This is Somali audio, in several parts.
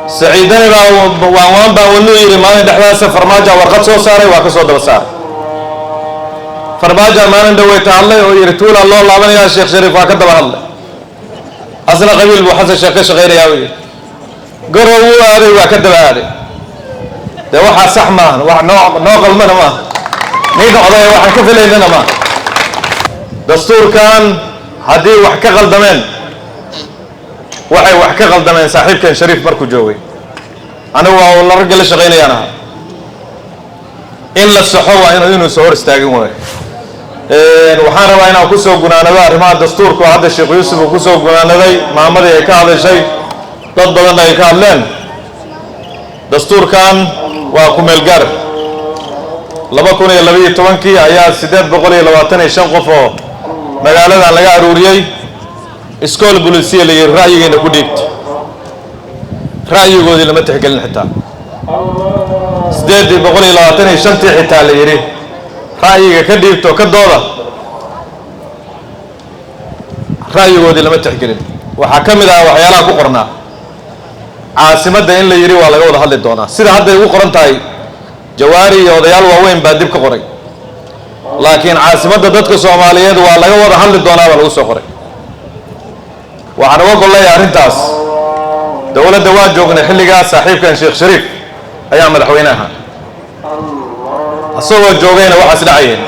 سعيدني وان با ونو يري مالين دحداس فرماجه ورقد سو ساري وا كسو دبا سار فرماجه مالين دويت الله او يري طول الله لابن يا شيخ شريف وا كدبا الله اصلا قبيل بو حسن شيخ غير ياوي قروا هذه وا كدبا هذه ده waxa sax ma wax noo qalmana ma niga oday waxa ka filaynana ma dastuurkan hadii wax ka qaldameen waxay wax ka qaldameen saaxiibkan Shariif markuu joogay ana waa la rag la shaqeynayana in la saxo waa inuu soo hor istaagin way waxaan rabaa inaan ku soo gunaanado arrimaha dastuurka hadda Sheekh Yuusuf ku soo gunaanaday maamadii ay ka hadashay dad badan ay ka hadleen dastuurkan waa ku meel gaar 2012 ayaa 825 qof oo magaalada laga aruuriyay iskool bulisiye la yiri ra'yigeena ku dhiibto ra'yigoodi lama tixgelin xitaa 825 xitaa la yiri ra'yiga ka dhiibto ka dooda ra'yigoodi lama tixgelin waxa kamid ah waxyaalaha ku qornaa caasimada in la yiri waa laga wada hadli doonaa sida hadda ay ugu qoran tahay jawaari iyo odayaal waaweyn baa dib ka qoray laakiin caasimada dadka Soomaaliyeed waa laga wada hadli doonaa lagu soo qoray waxaan uga golay arintaas dawladda waa joognay xilliga saaxiibkan Sheekh Shariif ayaa madaxweynaha asagoo joogayna waxa dhacayeen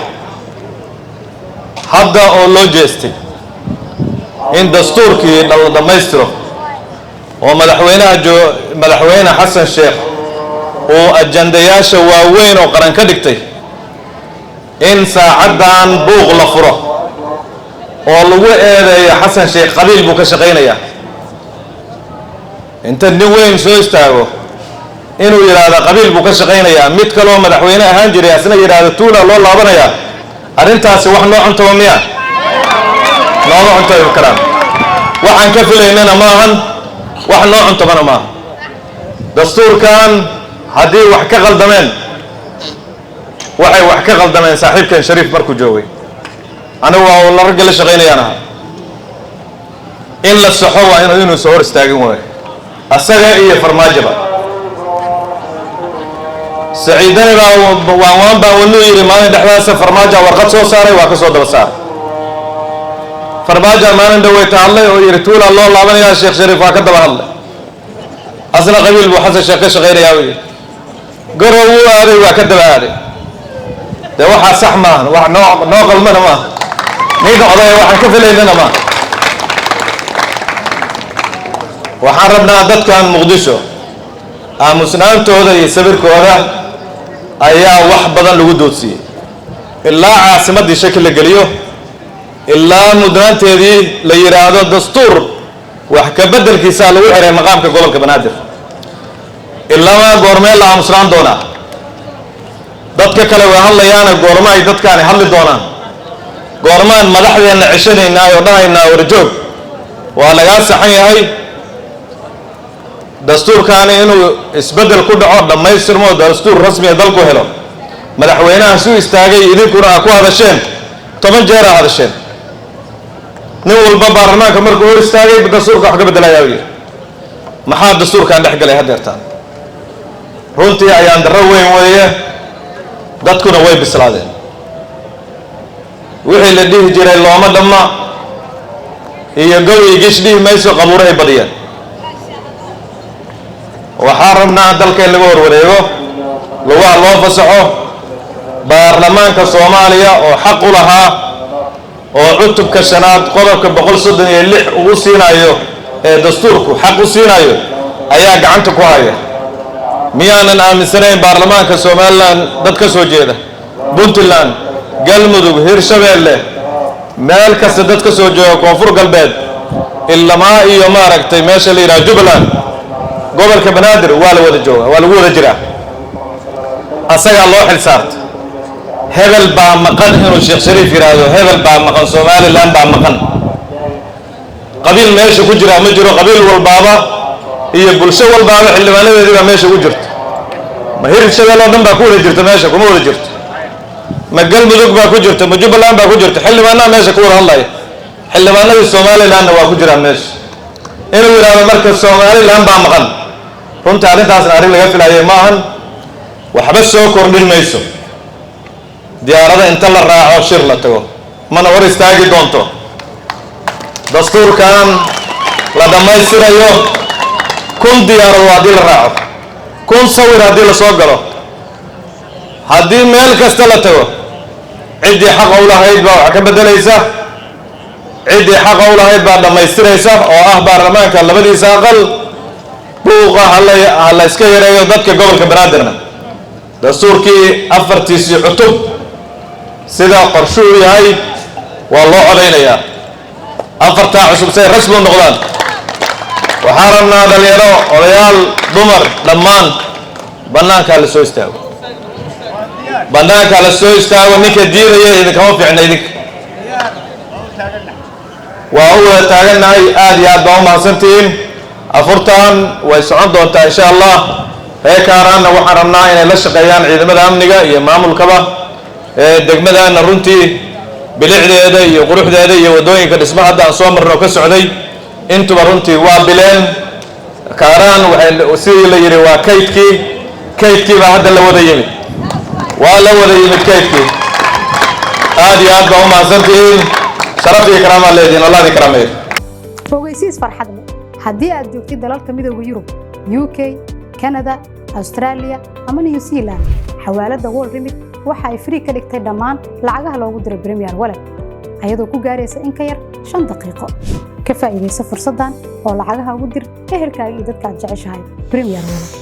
hadda oo loo jeestay in dastuurkii dhamaystiro oo madaxweyne Xasan Sheekh oo ajandayaasha waaweyn oo qaran ka dhigtay in saacadan buuq la furo oo lagu eedeeyo Xasan Sheekh qabiil buu ka shaqeynaya inta nin weyn soo istaago inuu yiraahdo qabiil buu ka shaqeynaya mid kale oo madaxweyne ahaan jiray asna yiraahdo tuula loo laabanaya arintaasi wax noo cunto miya noo cunto karaan waxaan ka filaynana maahan wax noo cunto ma dastuurkan hadii wax ka qaldameen waxay wax ka qaldameen saaxiibkan Shariif markuu joogay ana waa la rag la shaqeynayana in la saxo waa inuu soo hor istaagin way asaga iyo farmaajaba سعيدني وان با ونو يري مالين دحداس فرماجه ورقد سو ساري وا كسو دبا سار فرماجه مالين دويت الله او يري طول الله لابن يا شيخ شريف وا كدبا الله اصلا قبيل بو حسن شيخ غير ياوي قروا هذه وا كدبا هذه ده waxa sax ma wax noo qalmana ma niga oday waxa ka filaynana ma waxaan rabnaa dadkan Muqdisho aamusnaantooda iyo sabirkooda ayaa wax badan lagu doodsiiyay ilaa caasimadii shakil la galiyo ilaa mudnaanteedii la yiraahdo dastuur wax ka bedelkiisa lagu xiray maqaamka gobolka Banaadir ilaa goormee la aamusnaan doona dadka kale way hadlayaan goorma ay dadkaan hadli doonaan goormaan madaxdeena cishanaynaa oo dhahaynaa warjoog waa laga saxan yahay dastuurkan inuu isbedel ku dhaco dhamaystirmo dastuur rasmi ah dalku helo madaxweynaha soo istaagay idinkuna ku hadasheen 10 jeer hadasheen nin walba baarlamaanka markuu hor istaagay dastuurka wax ka bedelayaa maxaa dastuurkan dhaxgalay hadeertaan runtii ayaan daro weyn weeye dadkuna way bislaadeen wixii la dhihi jiray looma dhamma iyo gowi gishdi mayso qabuuray badiyeen waxaan rabnaa dalka in lagu horwareego loo fasaxo baarlamaanka Soomaaliya oo xaq u lahaa oo cutubka shanaad qodobka 136 uu siinayo ee dastuurku xaq u siinayo ayaa gacanta ku haya miyaanan aaminsanayn baarlamaanka Soomaaliland dadka soo jeeda Puntland Galmudug Hirshabeelle meel kasta dadka soo jooga koonfur galbeed ilaa iyo maaragtay meesha la yiraahdo Jubbaland gobolka Banaadir waa la wada jooga waa lagu wada jiraa asaga loo xil saartay hebel baa maqan inuu Sheekh Shariif yiraahdo hebel baa maqan Soomaaliland baa maqan qabiil meesha ku jira ma jiro qabiil walbaaba iyo bulsho walbaaba xildhibaanadeeda meesha ku jirto ma Hirshabeelle oo dhan baa ku wada jirta meesha kuma wada jirto ma Galmudug baa ku jirta ma Jubbaland baa ku jirta xildhibaanada meesha ku wada hadlaya xildhibaanada Soomaaliland waa ku jiraan meesha inuu yiraahdo marka Soomaaliland baa maqan runtii arrintaasna arrin laga filayay maahan waxba soo kordhin mayso diyaarada inta la raaco shir la tago mana hor istaagi doonto dastuurkan la dhammaystirayo 1,000 diyaarado haddii la raaco 1,000 sawir haddii la soo galo haddii meel kasta la tago ciddii xaq u lahayd baa wax ka beddelaysa ciddii xaq u lahayd baa dhammaystiraysa oo ah baarlamaanka labadiisa aqal buuqa ha la iska yareeyo dadka gobolka banaadirna dastuurkii afartiisii cutub sida qorshuu yahay waa loo codaynayaa afartaa cusub say rasmi u noqdaan waxaan rabnaa dhalinyaro odayaal dumar dhammaan bannaankaa la soo istaago bannaankaa la soo istaago ninka diidaya idinkama fiicna idinka waa u wada taagannahay aad iyo aad baa u mahadsantihiin afurtaan way socon doontaa insha allah reer kaaraanna waxaan rabnaa inay la shaqeeyaan ciidamada amniga iyo maamulkaba degmadaana runtii bilicdeeda iyo quruxdeeda iyo wadooyinka dhismaha hadda aan soo marno ka socday intuba runtii waa bileen kaaraan waxay sidii la yidhi waa kaydkii baa hadda la wada yimid waa la wada yimid kaydkii aad iyo aad baa u mahadsantihiin sharaf iyo karaamaa leediin allah idin karaameeyo fogeysiis farxad leh haddii aad joogtid dalalka midowga Yurub UK Canada Australia ama New Zealand xawaalada World Remit waxa ay free ka dhigtay dhammaan lacagaha loogu diray Premier Wallet ayadoo ku gaaraysa in ka yar 5 daqiiqo ka faa'iideyso fursadan oo lacagaha ugu dir ehelkaaga iyo dadka aad jeceshahay Premier Wallet